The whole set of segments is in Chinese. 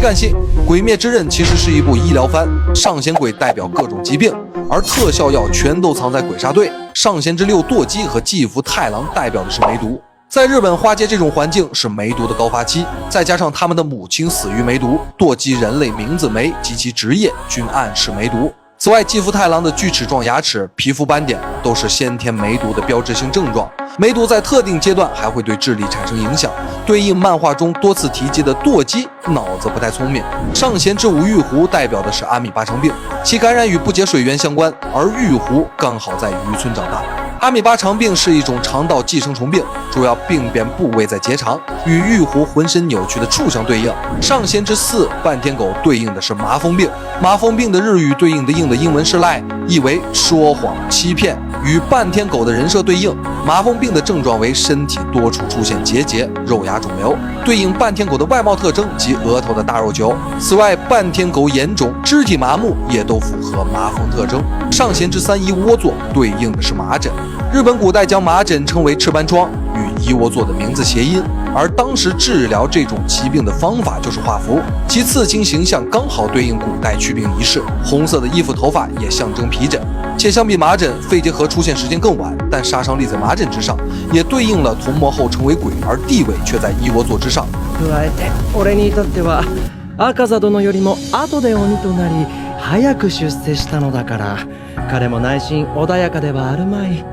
敢信，《鬼灭之刃》其实是一部医疗番，上弦鬼代表各种疾病，而特效药全都藏在鬼杀队。上弦之六堕姬和纪福太郎代表的是梅毒。在日本花街这种环境是梅毒的高发期，再加上他们的母亲死于梅毒，堕姬人类名字梅及其职业均暗示梅毒。此外，纪福太郎的锯齿状牙齿、皮肤斑点都是先天梅毒的标志性症状。梅毒在特定阶段还会对智力产生影响，对应漫画中多次提及的堕姬脑子不太聪明。上弦之五玉壶代表的是阿米巴肠病，其感染与不洁水源相关，而玉壶刚好在渔村长大。阿米巴肠病是一种肠道寄生虫病，主要病变部位在结肠，与玉壶浑身扭曲的畜生对应。上弦之四半天狗对应的是麻风病，麻风病的日语对应的英文是 lie， 意为说谎欺骗，与半天狗的人设对应。麻风病的症状为身体多处出现结节、肉芽肿瘤，对应半天狗的外貌特征及额头的大肉球。此外，半天狗眼肿、肢体麻木也都符合麻风特征。上弦之三一窝座对应的是麻疹，日本古代将麻疹称为赤斑疮，与一窝座的名字谐音，而当时治疗这种疾病的方法就是画符，其刺青形象刚好对应古代祛病仪式，红色的衣服头发也象征皮疹。且相比麻疹，肺结核出现时间更晚，但杀伤力在麻疹之上，也对应了童魔后成为鬼，而地位却在一窝座之上。加えて、俺に至っては赤座殿よりも後で鬼となり、早く出世したのだから、彼も内心穏やかではあるまい。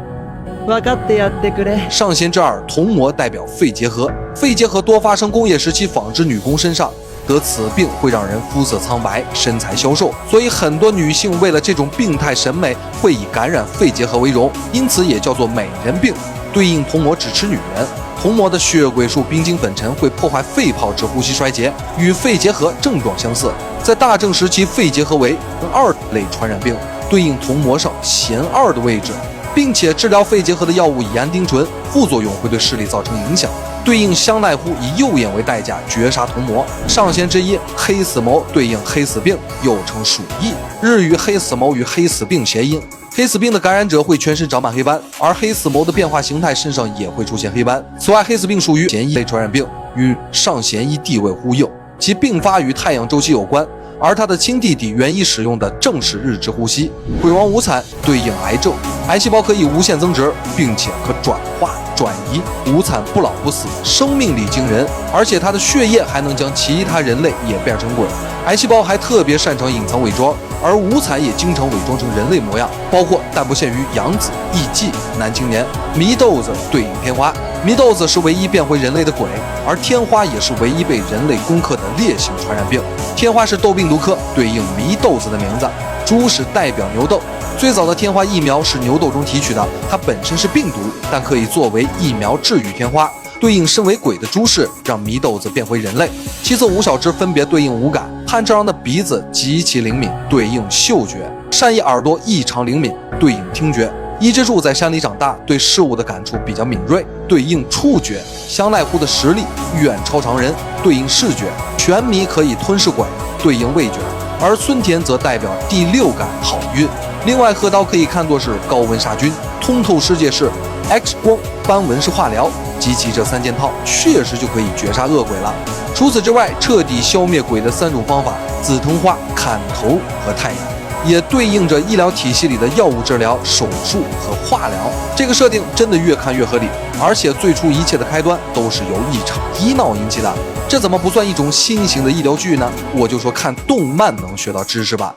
分かってやってくれ。上弦之二童魔代表肺结核，肺结核多发生工业时期纺织女工身上。得此病会让人肤色苍白、身材消瘦，所以很多女性为了这种病态审美，会以感染肺结核为荣，因此也叫做美人病。对应童魔只吃女人，童魔的血鬼术冰晶粉尘会破坏肺泡致呼吸衰竭，与肺结核症状相似。在大正时期，肺结核为二类传染病，对应童魔上弦二的位置，并且治疗肺结核的药物以氨丁醇，副作用会对视力造成影响。对应香奈乎以右眼为代价绝杀童魔。上弦之一黑死谋对应黑死病，又称鼠疫，日语黑死谋与黑死病谐音。黑死病的感染者会全身长满黑斑，而黑死谋的变化形态身上也会出现黑斑。此外，黑死病属于弦一类传染病，与上弦一地位呼应，其并发与太阳周期有关，而他的亲弟弟原一使用的正是日之呼吸。鬼王无惨对应癌症，癌细胞可以无限增殖，并且可转化转移，无惨不老不死，生命力惊人，而且它的血液还能将其他人类也变成鬼。癌细胞还特别擅长隐藏伪装，而无惨也经常伪装成人类模样，包括但不限于杨子、艺妓、男青年。祢豆子对应天花，祢豆子是唯一变回人类的鬼，而天花也是唯一被人类攻克的烈性传染病。天花是豆病毒科对应祢豆子的名字，猪是代表牛痘。最早的天花疫苗是牛痘中提取的，它本身是病毒，但可以作为疫苗治愈天花，对应身为鬼的猪氏，让祢豆子变回人类。七色五小只分别对应五感，炭治郎的鼻子极其灵敏，对应嗅觉；善意耳朵异常灵敏，对应听觉；伊之助在山里长大，对事物的感触比较敏锐，对应触觉；香奈乎的实力远超常人，对应视觉；全迷可以吞噬鬼，对应味觉；而村田则代表第六感好运。另外，鹤刀可以看作是高温杀菌，通透世界是 X 光，斑纹是化疗，集齐这三件套，确实就可以绝杀恶鬼了。除此之外，彻底消灭鬼的三种方法：紫藤花、砍头和太阳，也对应着医疗体系里的药物治疗、手术和化疗。这个设定真的越看越合理，而且最初一切的开端都是由一场医闹引起的，这怎么不算一种新型的医疗剧呢？我就说看动漫能学到知识吧。